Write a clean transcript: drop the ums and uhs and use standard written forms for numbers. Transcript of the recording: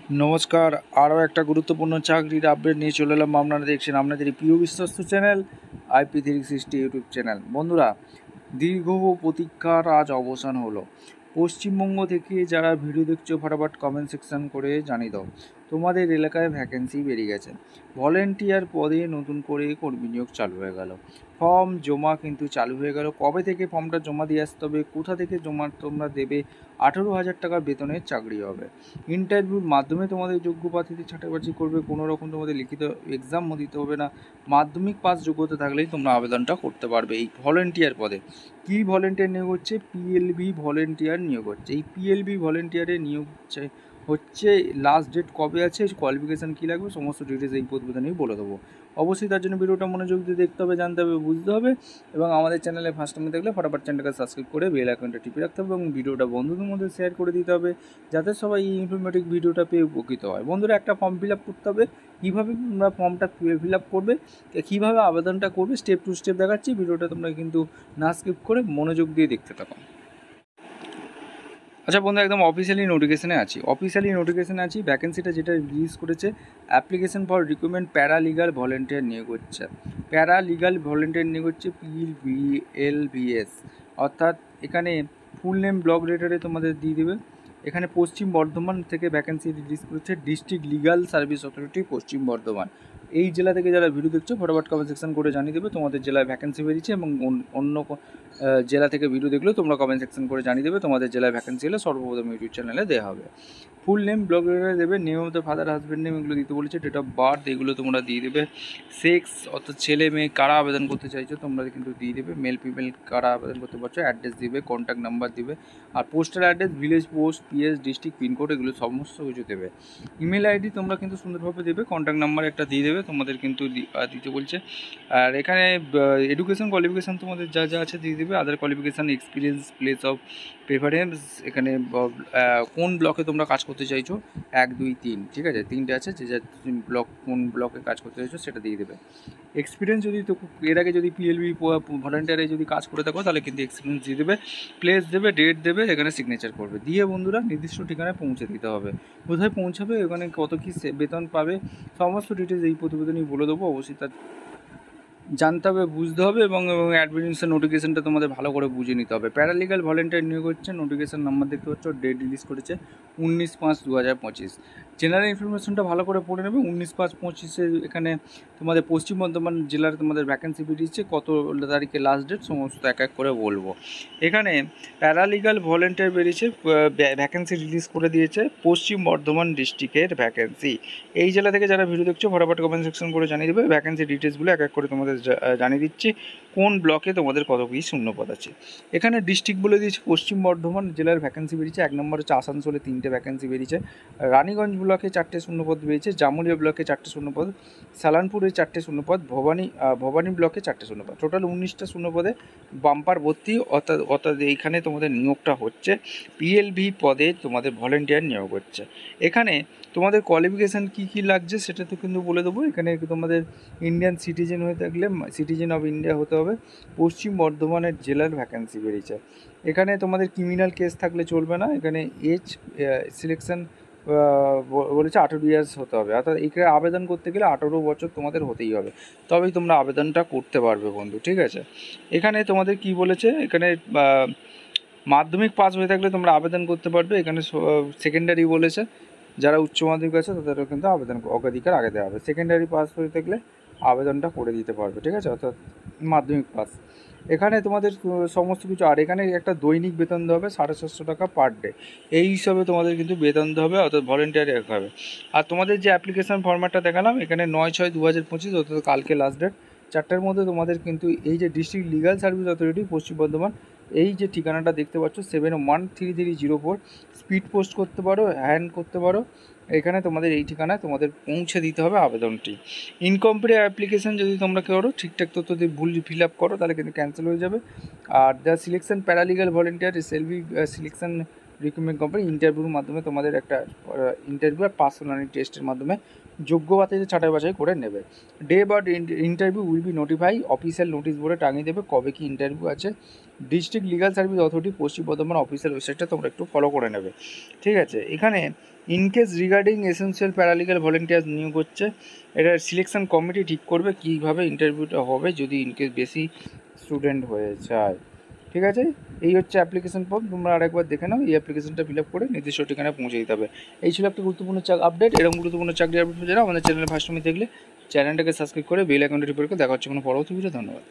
নমস্কার। আরও একটা গুরুত্বপূর্ণ চাকরির আপডেট নিয়ে চলে এলাম। আপনারা দেখছেন আপনাদের এই প্রিয় বিশ্বস্ত চ্যানেল IP360 ইউটিউব চ্যানেল। বন্ধুরা, দীর্ঘ প্রতীক্ষার আজ অবসান হলো। পশ্চিমবঙ্গ থেকে যারা ভিডিও দেখছো ফটাফট কমেন্ট সেকশন করে জানিয়ে দাও তোমাদের এলাকায় ভ্যাকেন্সি বেরিয়ে গেছে। ভলেন্টিয়ার পদে নতুন করে কর্মী নিয়োগ চালু হয়ে গেল। ফর্ম জমা কিন্তু চালু হয়ে গেল। কবে থেকে ফর্মটা জমা দিয়ে আসতে হবে, কোথা থেকে জমা তোমরা দেবে? 18,000 টাকা বেতনের চাকরি হবে। ইন্টারভিউর মাধ্যমে তোমাদের যোগ্য প্রার্থীদের ছাঁটাই করবে। কোনো রকম তোমাদের লিখিত এক্সামও দিতে হবে না। মাধ্যমিক পাস যোগ্যতা থাকলেই তোমরা আবেদনটা করতে পারবে এই ভলেন্টিয়ার পদে। কী ভলেন্টিয়ার নিয়োগ হচ্ছে? PLB ভলেন্টিয়ার নিয়োগ হচ্ছে। এই PLB ভলেন্টিয়ারের নিয়োগ হচ্ছে লাস্ট ডেট কবে আছে, কোয়ালিফিকেশান কী লাগবে, সমস্ত ডিটেলস এই প্রতিবেদনেই বলে দেবো। অবশ্যই তার জন্য ভিডিওটা মনোযোগ দিয়ে দেখতে হবে, জানতে হবে, বুঝতে হবে। এবং আমাদের চ্যানেলে ফার্স্ট টাইমে দেখলে ফটাফট চ্যানেলটাকে সাবস্ক্রাইব করে বেল আইকনটা টিপে রাখতে হবে এবং ভিডিওটা বন্ধুদের মধ্যে শেয়ার করে দিতে হবে, যাতে সবাই এই ইনফরমেটিভ ভিডিওটা পেয়ে উপকৃত হয়। বন্ধুরা, একটা ফর্ম ফিল আপ করতে হবে। কীভাবে তোমরা ফর্মটা ফিল আপ করবে, কীভাবে আবেদনটা করবে, স্টেপ টু স্টেপ দেখাচ্ছি। ভিডিওটা তোমরা কিন্তু না স্কিপ করে মনোযোগ দিয়ে দেখতে থাকো। আচ্ছা বন্ধু, একদম অফিসিয়ালি নোটিফিকেশানে আছি। ভ্যাকেন্সিটা যেটা রিলিজ করেছে, application for recruitment paralegal volunteer নিয়োগ হচ্ছে। প্যারালিগাল ভলেন্টিয়ার নিয়োগ হচ্ছে PLBS, অর্থাৎ এখানে ফুল নেম ব্লক রেটারে তোমাদের দিয়ে দেবে। এখানে পশ্চিম বর্ধমান থেকে ভ্যাকেন্সি রিলিজ করেছে ডিস্ট্রিক্ট লিগাল সার্ভিস অথরিটি পশ্চিম বর্ধমান। এই জেলা থেকে যারা ভিডিও দেখছো ফটাফট কমেন্ট সেকশন করে জানিয়ে দেবে তোমাদের জেলায় ভ্যাকেন্সি বেরিয়েছে, এবং অন্য জেলা থেকে ভিডিও দেখলেও তোমরা কমেন্ট সেকশন করে জানিয়ে দেবে তোমাদের জেলায় ভ্যাকেন্সি হলে সর্বপ্রথম ইউটিউব চ্যানেলে দেওয়া হবে। ফুল নেম ব্লক রেটারে দেবে, name of the father, husband name এগুলো দিতে বলেছে, ডেট অফ বার্থ এগুলো তোমরা দিয়ে দেবে। সেক্স অর্থাৎ ছেলে মেয়ে কারা আবেদন করতে চাইছো তোমরা কিন্তু দিয়ে দেবে, মেল ফিমেল কারা আবেদন করতে পারছো, অ্যাড্রেস দিবে, কন্ট্যাক্ট নাম্বার দিবে, আর postal address, village post, PS, district, pincode এগুলো সমস্ত কিছু দেবে। ইমেল আইডি তোমরা কিন্তু সুন্দরভাবে দেবে, কন্ট্যাক্ট নাম্বার একটা দিয়ে দেবে, তোমাদের কিন্তু দিতে বলছে। আর এখানে এডুকেশন কোয়ালিফিকেশান তোমাদের যা যা আছে দিয়ে দেবে, other qualification, experience, place of preference, এখানে কোন ব্লকে তোমরা কাজ করতে চাইছো, 1, 2, 3, ঠিক আছে, 3টে আছে, যে যা ব্লক কোন ব্লকে কাজ করতে চাইছো সেটা দিয়ে দেবে। এক্সপিরিয়েন্স যদি তো এর আগে যদি PLB ভলেন্টিয়ারে যদি কাজ করে থাকো তাহলে কিন্তু এক্সপিরিয়েন্স দিয়ে দেবে, প্লেস দেবে, ডেট দেবে, এখানে সিগনেচার করবে, দিয়ে বন্ধুরা নির্দিষ্ট ঠিকানায় পৌঁছে দিতে হবে। কোথায় পৌঁছাবে, এখানে কত কী বেতন পাবে, সমস্ত ডিটেলস এই প্রতিবেদনই বলে দেবো। অবশ্যই তার জানতে হবে, বুঝতে হবে, এবং অ্যাডমিশন নোটিফিকেশানটা তোমাদের ভালো করে বুঝে নিতে হবে। প্যারালিগাল ভলেন্টিয়ার নিয়োগ হচ্ছে, নোটিফিকেশান নাম্বার দেখতে পাচ্ছ, ডেট রিলিজ করেছে 19/5/2025। জেনারেল ইনফরমেশনটা ভালো করে পড়ে নেবে। 19/5/25 এখানে তোমাদের পশ্চিম বর্ধমান জেলার তোমাদের ভ্যাকেন্সি বেরিয়েছে, কত তারিখে লাস্ট ডেট সমস্ত এক এক করে বলবো। এখানে প্যারালিগাল ভলেন্টিয়ার বেরিয়েছে, ভ্যাকেন্সি রিলিজ করে দিয়েছে পশ্চিম বর্ধমান ডিস্ট্রিক্টের ভ্যাকেন্সি। এই জেলা থেকে যারা ভিডিও দেখছো ফটাফট কমেন্ট সেকশন করে জানিয়ে দেবে। ভ্যাকেন্সি ডিটেলসগুলো এক এক করে তোমাদের জানিয়ে দিচ্ছি, কোন ব্লকে তোমাদের কত কী শূন্যপদ আছে। এখানে ডিস্ট্রিক্ট বলে দিয়েছে, পশ্চিম বর্ধমান জেলার ভ্যাকেন্সি বেরিয়েছে। 1 নম্বর হচ্ছে আসানসোলে 3টে ভ্যাকেন্সি বেরিয়েছে, রানীগঞ্জ ব্লকে 4টে শূন্যপদ বেরিয়েছে, জামুরিয়া ব্লকে 4টে শূন্যপদ, সালানপুরে 4টে শূন্যপদ, ভবানী ব্লকে 4টে শূন্যপদ, টোটাল 19টা শূন্যপদে বাম্পার ভর্তি। অর্থাৎ এইখানে তোমাদের নিয়োগটা হচ্ছে PLB পদে তোমাদের ভলেন্টিয়ার নিয়োগ হচ্ছে। এখানে তোমাদের কোয়ালিফিকেশান কী কী লাগছে সেটা তো কিন্তু বলে দেবো। এখানে তোমাদের ইন্ডিয়ান সিটিজেন হয়ে থাকলে সিটিজেন অফ ইন্ডিয়া হতে হবে। পশ্চিম বর্ধমানের জেলার ভ্যাকেন্সি বেরিয়েছে। এখানে তোমাদের ক্রিমিনাল কেস থাকলে চলবে না। এখানে এজ সিলেকশন বলেছে 18 ইয়ার্স হতে হবে, অর্থাৎ এখানে আবেদন করতে গেলে 18 বছর তোমাদের হতেই হবে, তবেই তোমরা আবেদনটা করতে পারবে বন্ধু, ঠিক আছে। এখানে তোমাদের কি বলেছে, এখানে মাধ্যমিক পাস হয়ে থাকলে তোমরা আবেদন করতে পারবে। এখানে সেকেন্ডারি বলেছে, যারা উচ্চ মাধ্যমিক আছে তাদেরও কিন্তু আবেদন অগ্রাধিকার আগে দেওয়া হবে। সেকেন্ডারি পাস হয়ে থাকলে আবেদনটা করে দিতে পারবে, ঠিক আছে, অর্থাৎ মাধ্যমিক পাস। এখানে তোমাদের সমস্ত কিছু, আর এখানে একটা দৈনিক বেতন দেওয়া হবে 750 টাকা পার ডে, এই হিসাবে তোমাদের কিন্তু বেতন দেওয়া হবে, অর্থাৎ ভলেন্টিয়ারে রাখা হবে। আর তোমাদের যে অ্যাপ্লিকেশান ফর্ম্যাটটা দেখালাম, এখানে 9/6/2025, অর্থাৎ কালকে লাস্ট ডেট। 4টার মধ্যে তোমাদের কিন্তু এই যে ডিস্ট্রিক্ট লিগাল সার্ভিস অথরিটি পশ্চিম বর্ধমান, এই যে ঠিকানাটা দেখতে পাচ্ছ 713304, স্পিড পোস্ট করতে পারো, হ্যান্ড করতে পারো। এখানে তোমাদের এই ঠিকানায় তোমাদের পৌঁছে দিতে হবে আবেদনটি। ইনকমপ্লিট অ্যাপ্লিকেশান যদি তোমরা করো, ঠিকঠাক তথ্য দিয়ে ভুল ফিল আপ করো, তাহলে কিন্তু ক্যান্সেল হয়ে যাবে। Are the selection paralegal volunteer selfie selection recruitment company ইন্টারভিউর মাধ্যমে তোমাদের একটা ইন্টারভিউ আর পার্সোনালিটি টেস্টের মাধ্যমে যোগ্যতাদের ছাঁটাই বাছাই করে নেবে। Day but interview will be notify, official notice বোর্ডে টাঙিয়ে দেবে কবে কি ইন্টারভিউ আছে। ডিস্ট্রিক্ট লিগাল সার্ভিস অথরিটি পশ্চিম বর্ধমান অফিসিয়াল ওয়েবসাইটটা তোমরা একটু ফলো করে নেবে। ঠিক আছে, এখানে ইনকেস রিগার্ডিং এসেন্সিয়াল প্যারালিগাল ভলেন্টিয়ার্স নিয়োগ হচ্ছে, এটা সিলেকশন কমিটি ঠিক করবে কীভাবে ইন্টারভিউটা হবে যদি ইনকেস বেশি স্টুডেন্ট হয়ে যায়। ঠিক আছে, এই হচ্ছে অ্যাপ্লিকেশন ফর্ম, তোমরা আরেকবার দেখে নাও। এই অ্যাপ্লিকেশনটা ফিল আপ করে নির্দিষ্ট ঠিকানায় পৌঁছে দিতে হবে। এই ছিল একটা গুরুত্বপূর্ণ আপডেট। এরকম গুরুত্বপূর্ণ চাকরি আপডেট পেয়ে যারা আমাদের চ্যানেলে ফার্স্ট টাইম দেখলে চ্যানেলটাকে সাবস্ক্রাইব করে বেল আইকনটা টিপে রেখে দেখা হচ্ছে কোনো পরবর্তী ভিডিও। ধন্যবাদ।